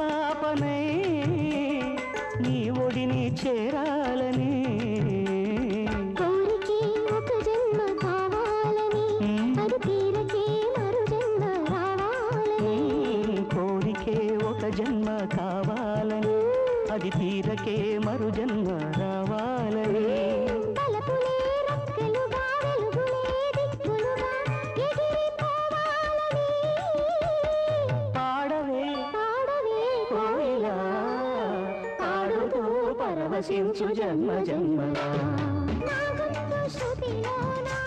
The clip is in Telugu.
పాపనై నీ ఒడిని చేరాలని కోరికే ఒక జన్మ కావాలని అది తీరకే మరు జన్మ రావాలని కోరికే ఒక జన్మ కావాలని అది తీరకే మరు జన్మ రావాలని తలపులే రెక్కలుగా వెలుగులే దిక్కులుగా ఎగిరిపోవాలని పాడవే పాడవే కోయిలా పాడుతూ పరవశించు జన్మ జన్మలా నా గొంతు శృతిలోనా